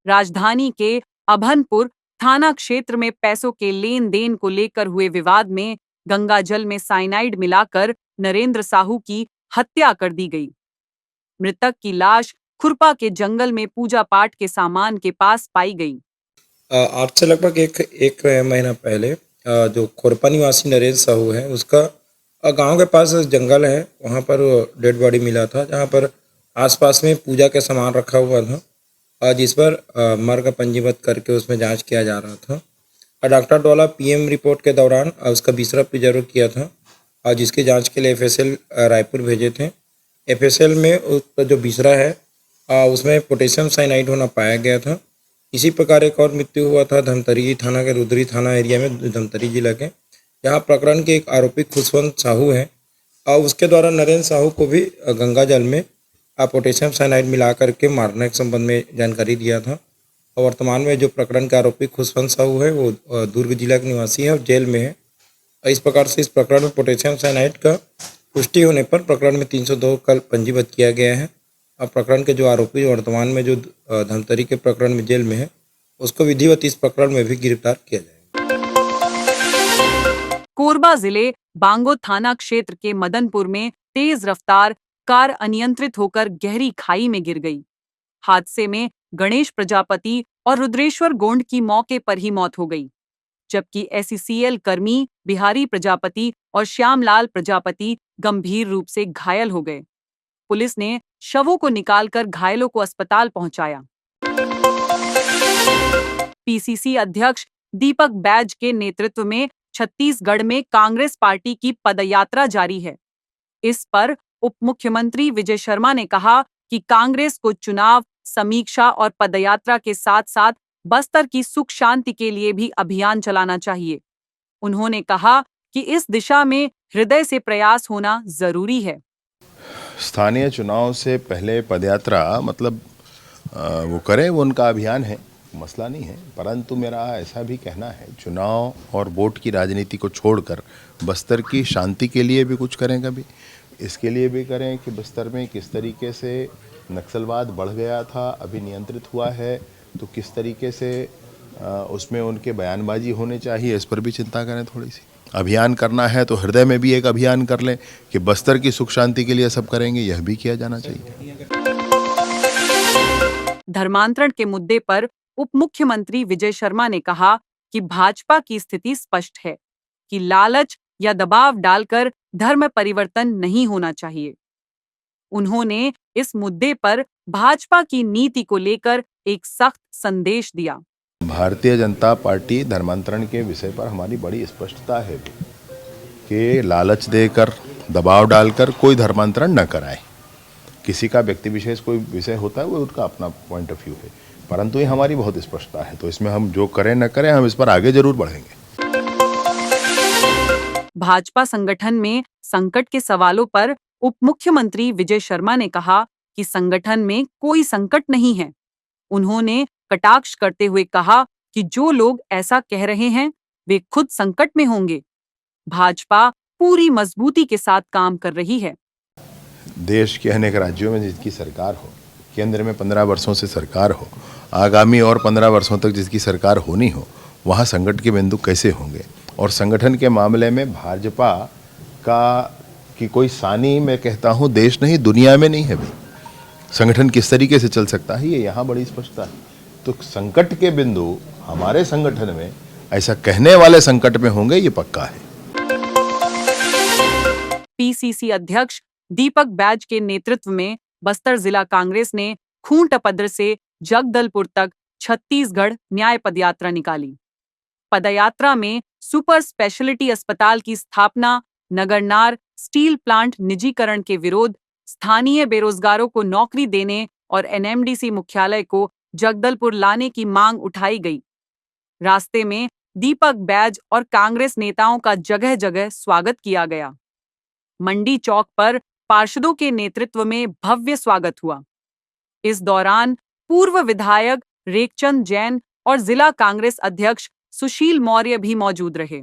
राजधानी के अभनपुर थाना क्षेत्र में पैसों के लेन देन को लेकर हुए विवाद में गंगा जल में साइनाइड मिलाकर नरेंद्र साहू की हत्या कर दी गई। मृतक की लाश खुरपा के जंगल में पूजा पाठ के सामान के पास पाई गई। आज से लगभग एक महीना पहले जो खोरपा निवासी नरेंद्र साहू है उसका गांव के पास जंगल है, वहां पर डेड बॉडी मिला था, जहां पर आसपास में पूजा का सामान रखा हुआ था, जिस पर मर्ग पंजीबद्ध करके उसमें जांच किया जा रहा था। डॉक्टर द्वारा पीएम रिपोर्ट के दौरान उसका बिस्तरा प्रिजर्व किया था, जिसकी जांच के लिए एफएसएल रायपुर भेजे थे। एफएसएल में उसका जो बिस्तरा है उसमें पोटेशियम साइनाइड होना पाया गया था। इसी प्रकार एक और मृत्यु हुआ था धमतरी थाना के रुद्री थाना एरिया में, धमतरी जिला के, यहाँ प्रकरण के एक आरोपी खुशवंत साहू हैं और उसके द्वारा नरेंद्र साहू को भी गंगा जल में पोटेशियम साइनाइड मिला करके मारने के संबंध में जानकारी दिया था। और वर्तमान में जो प्रकरण के आरोपी खुशवंत साहू है वो दुर्ग जिला के निवासी है और जेल में है। इस प्रकार से इस प्रकरण में पोटेशियम साइनाइड का पुष्टि होने पर प्रकरण में 302 कल पंजीबद्ध किया गया है। अब प्रकरण के जो आरोपी वर्तमान में जो धमतरी के प्रकरण में जेल में है उसको विधिवत इस प्रकरण में भी गिरफ्तार किया जाएगा। कोरबा जिले बांगो थाना क्षेत्र के मदनपुर में तेज रफ्तार कार अनियंत्रित होकर गहरी खाई में गिर गई। हादसे में गणेश प्रजापति और रुद्रेश्वर गोंड की मौके पर ही मौत हो गई, जबकि एसईसीएल कर्मी बिहारी प्रजापति और श्यामलाल प्रजापति गंभीर रूप से घायल हो गए। पुलिस ने शवों को निकालकर घायलों को अस्पताल पहुंचाया। पीसीसी अध्यक्ष दीपक बैज के नेतृत्व में छत्तीसगढ़ में कांग्रेस पार्टी की पदयात्रा जारी है। इस पर उप मुख्यमंत्री विजय शर्मा ने कहा कि कांग्रेस को चुनाव समीक्षा और पदयात्रा के साथ साथ बस्तर की सुख शांति के लिए भी अभियान चलाना चाहिए। उन्होंने कहा कि इस दिशा में हृदय से प्रयास होना जरूरी है। स्थानीय चुनाव से पहले पदयात्रा मतलब वो करें, वो उनका अभियान है, मसला नहीं है, परंतु मेरा ऐसा भी कहना है चुनाव और वोट की राजनीति को छोड़कर बस्तर की शांति के लिए भी कुछ करें, कभी इसके लिए भी करें कि बस्तर में किस तरीके से नक्सलवाद बढ़ गया था, अभी नियंत्रित हुआ है, तो किस तरीके से उसमें उनके बयानबाजी होने चाहिए, इस पर भी चिंता करें। थोड़ी सी अभियान करना है तो हृदय में भी एक अभियान कर लें कि बस्तर की सुख शांति के लिए सब करेंगे, यह भी किया जाना चाहिए। धर्मांतरण के मुद्दे पर उप मुख्यमंत्री विजय शर्मा ने कहा कि भाजपा की स्थिति स्पष्ट है कि लालच या दबाव डालकर धर्म परिवर्तन नहीं होना चाहिए। उन्होंने इस मुद्दे पर भाजपा की नीति को लेकर एक सख्त संदेश दिया। भारतीय जनता पार्टी धर्मांतरण के विषय पर हमारी बड़ी स्पष्टता है कि लालच देकर दबाव डालकर कोई धर्मांतरण न कराए। किसी का व्यक्ति विशेष कोई विषय होता है वो उनका अपना पॉइंट ऑफ व्यू है, परंतु ये हमारी बहुत स्पष्टता है, तो इसमें हम जो करें न करें हम इस पर आगे जरूर बढ़ेंगे। भाजपा संगठन में संकट के सवालों पर उप मुख्यमंत्री विजय शर्मा ने कहा कि संगठन में कोई संकट नहीं है। उन्होंने कटाक्ष करते हुए कहा कि जो लोग ऐसा कह रहे हैं वे खुद संकट में होंगे। भाजपा पूरी मजबूती के साथ काम कर रही है। देश के अनेक राज्यों में जिसकी सरकार हो, केंद्र में 15 वर्षों से सरकार हो, आगामी और 15 वर्षों तक जिसकी सरकार होनी हो, वहाँ संकट के बिंदु कैसे होंगे। और संगठन के मामले में भाजपा का कि कोई सानी मैं कहता हूँ देश नहीं दुनिया में नहीं है भाई। संगठन किस तरीके से चल सकता है ये यहाँ बड़ी स्पष्टता है। तो संकट के बिंदु हमारे संगठन में ऐसा कहने वाले संकट में होंगे, ये पक्का है। पीसीसी अध्यक्ष दीपक बैज के नेतृत्व में बस्तर जिला कांग्रेस ने खूंटपद्र से जगदलपुर तक छत्तीसगढ़ न्याय पदयात्रा निकाली। पदयात्रा में सुपर स्पेशलिटी अस्पताल की स्थापना, नगरनार स्टील प्लांट निजीकरण के विरोध, स्थानीय बेरोजगारों को नौकरी देने और एनएमडीसी मुख्यालय को जगदलपुर लाने की मांग उठाई गई। रास्ते में दीपक बैज और कांग्रेस नेताओं का जगह जगह स्वागत किया गया। मंडी चौक पर पार्षदों के नेतृत्व में भव्य स्वागत हुआ। इस दौरान पूर्व विधायक रेखचंद जैन और जिला कांग्रेस अध्यक्ष सुशील मौर्य भी मौजूद रहे।